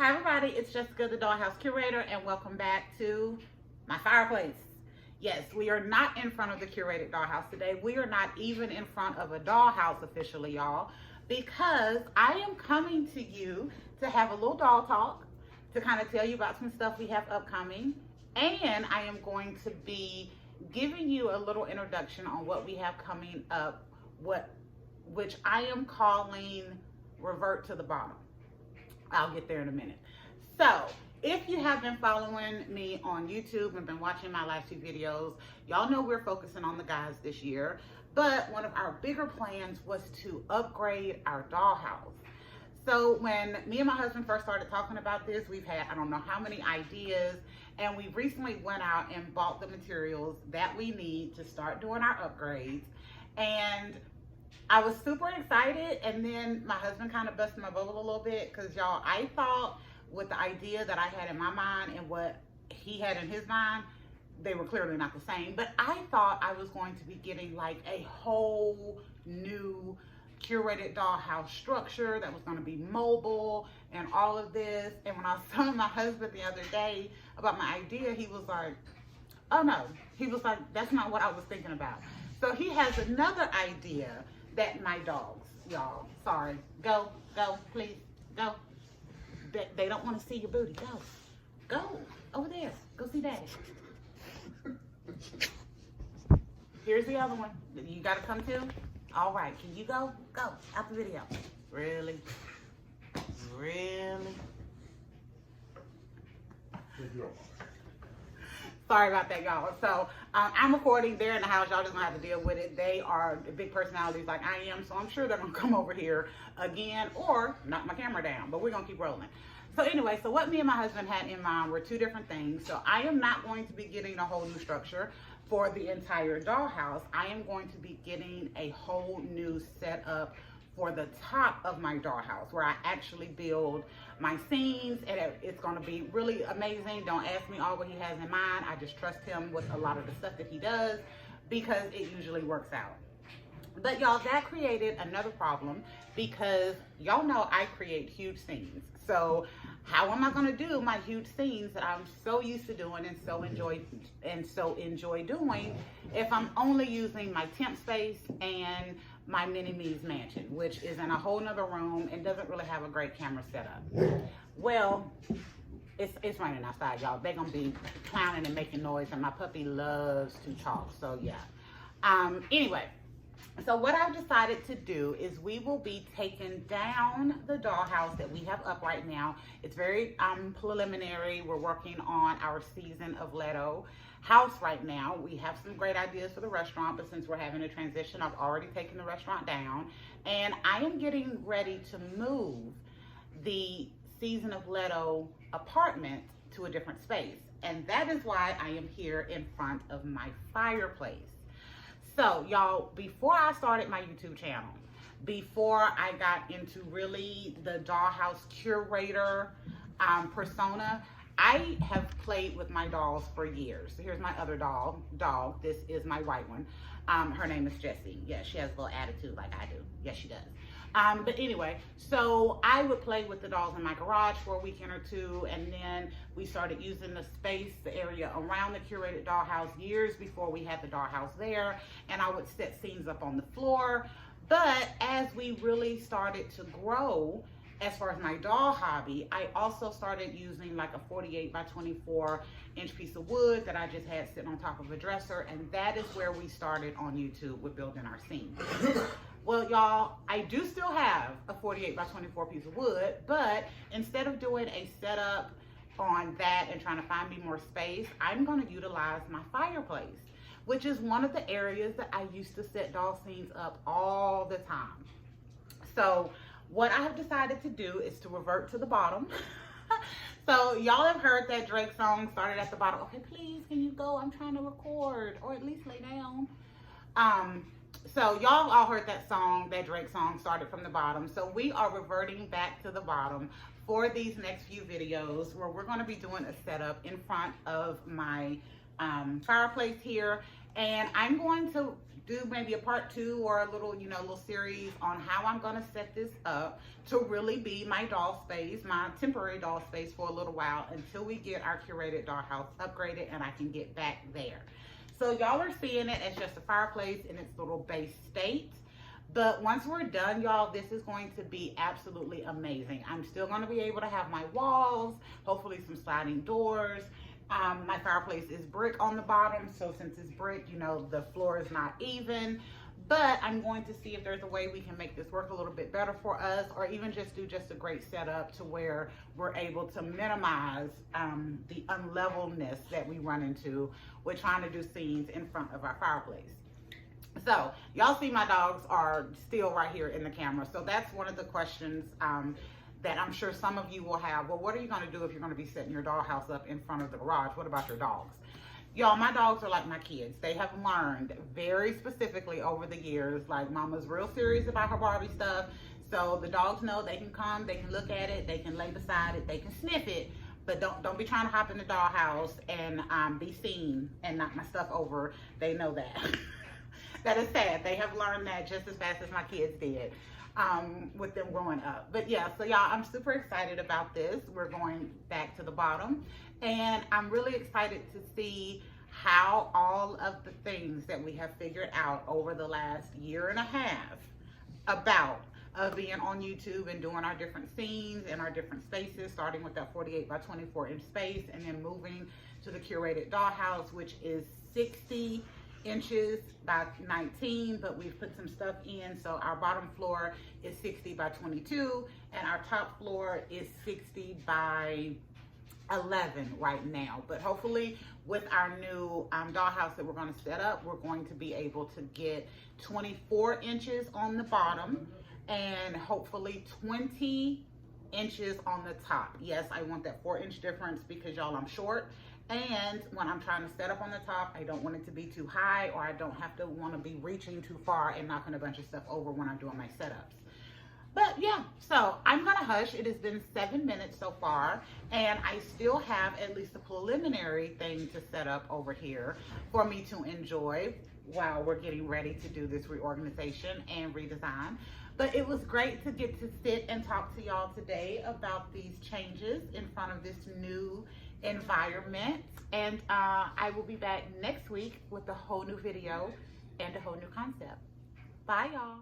Hi everybody, it's Jessica, the Dollhouse Curator, and welcome back to my fireplace. Yes, we are not in front of the curated dollhouse today. We are not even in front of a dollhouse officially, y'all, because I am coming to you to have a little doll talk, to kind of tell you about some stuff we have upcoming, and I am going to be giving you a little introduction on what we have coming up, which I am calling Revert to the Bottom. I'll get there in a minute. So, if you have been following me on YouTube and been watching my last two videos, y'all know we're focusing on the guys this year. But one of our bigger plans was to upgrade our dollhouse. So when me and my husband first started talking about this, we've had I don't know how many ideas, and we recently went out and bought the materials that we need to start doing our upgrades. And I was super excited, and then my husband kind of busted my bubble a little bit because, y'all, I thought with the idea that I had in my mind and what he had in his mind, they were clearly not the same. But I thought I was going to be getting like a whole new curated dollhouse structure that was going to be mobile and all of this. And when I was telling my husband the other day about my idea, he was like, oh no. He was like, that's not what I was thinking about. So he has another idea that my dogs, y'all, sorry, go, please, go. They don't want to see your booty. Go over there. Go see daddy. Here's the other one. You got to come too? All right, can you go? Go, out the video. Really? Sorry about that, y'all. So I'm recording. They're in the house. Y'all just gonna have to deal with it. They are big personalities like I am, so I'm sure they're gonna come over here again or knock my camera down, but we're gonna keep rolling. So anyway, so what me and my husband had in mind were two different things. So I am not going to be getting a whole new structure for the entire dollhouse. I am going to be getting a whole new setup for the top of my dollhouse, where I actually build my scenes, and it's going to be really amazing. Don't ask me all what he has in mind. I just trust him with a lot of the stuff that he does because it usually works out. But y'all, that created another problem because y'all know I create huge scenes. So how am I going to do my huge scenes that I'm so used to doing and so enjoy doing if I'm only using my temp space and my mini-me's mansion, which is in a whole nother room and doesn't really have a great camera setup? Well, it's raining outside, y'all. They're gonna be clowning and making noise, and my puppy loves to talk, so yeah. Anyway, so what I've decided to do is we will be taking down the dollhouse that we have up right now. It's very preliminary. We're working on our season of Leto house right now. We have some great ideas for the restaurant, but since we're having a transition, I've already taken the restaurant down, and I am getting ready to move the season of Leto apartment to a different space, and that is why I am here in front of my fireplace. So y'all, before I started my YouTube channel, before I got into really the dollhouse curator persona, I have played with my dolls for years. So here's my other dog. This is my white one. Her name is Jessie. Yeah, she has a little attitude like I do. Yes, she does. But anyway, so I would play with the dolls in my garage for a weekend or two, and then we started using the space, the area around the curated dollhouse years before we had the dollhouse there, and I would set scenes up on the floor. But as we really started to grow, as far as my doll hobby, I also started using like a 48 by 24 inch piece of wood that I just had sitting on top of a dresser, and that is where we started on YouTube with building our scenes. Well, y'all, I do still have a 48 by 24 piece of wood, but instead of doing a setup on that and trying to find me more space, I'm going to utilize my fireplace, which is one of the areas that I used to set doll scenes up all the time. So what I have decided to do is to revert to the bottom. So y'all have heard that Drake song, Started at the Bottom. Okay, please, can you go? I'm trying to record, or at least lay down. So y'all all heard that song, that Drake song, Started from the Bottom. So we are reverting back to the bottom for these next few videos, where we're going to be doing a setup in front of my fireplace here, and I'm going to do maybe a part 2 or a little, you know, little series on how I'm gonna set this up to really be my doll space, my temporary doll space for a little while until we get our curated dollhouse upgraded and I can get back there. So y'all are seeing it as just a fireplace in its little base state. But once we're done, y'all, this is going to be absolutely amazing. I'm still going to be able to have my walls, hopefully some sliding doors. My fireplace is brick on the bottom, so since it's brick, you know, the floor is not even. But I'm going to see if there's a way we can make this work a little bit better for us, or even just do just a great setup to where we're able to minimize the unlevelness that we run into with trying to do scenes in front of our fireplace. So y'all see my dogs are still right here in the camera. So that's one of the questions that I'm sure some of you will have. Well, what are you going to do if you're going to be setting your dollhouse up in front of the garage? What about your dogs? Y'all, my dogs are like my kids. They have learned very specifically over the years, like mama's real serious about her Barbie stuff. So the dogs know they can come, they can look at it, they can lay beside it, they can sniff it, but don't be trying to hop in the dollhouse and be seen and knock my stuff over. They know that. That is sad. They have learned that just as fast as my kids did with them growing up. But yeah, so y'all, I'm super excited about this. We're going back to the bottom, and I'm really excited to see how all of the things that we have figured out over the last year and a half about being on YouTube and doing our different scenes and our different spaces, starting with that 48 by 24 inch space and then moving to the curated dollhouse, which is 60 inches by 19, but we've put some stuff in, so our bottom floor is 60 by 22 and our top floor is 60 by 11 right now. But hopefully with our new dollhouse that we're going to set up, we're going to be able to get 24 inches on the bottom and hopefully 20 inches on the top. Yes, I want that 4-inch difference because y'all, I'm short. And when I'm trying to set up on the top, I don't want it to be too high, or I don't have to want to be reaching too far and knocking a bunch of stuff over when I'm doing my setups. But yeah, so I'm gonna hush. It has been 7 minutes so far, and I still have at least a preliminary thing to set up over here for me to enjoy while we're getting ready to do this reorganization and redesign. But it was great to get to sit and talk to y'all today about these changes in front of this new environment. And I will be back next week with a whole new video and a whole new concept. Bye, y'all.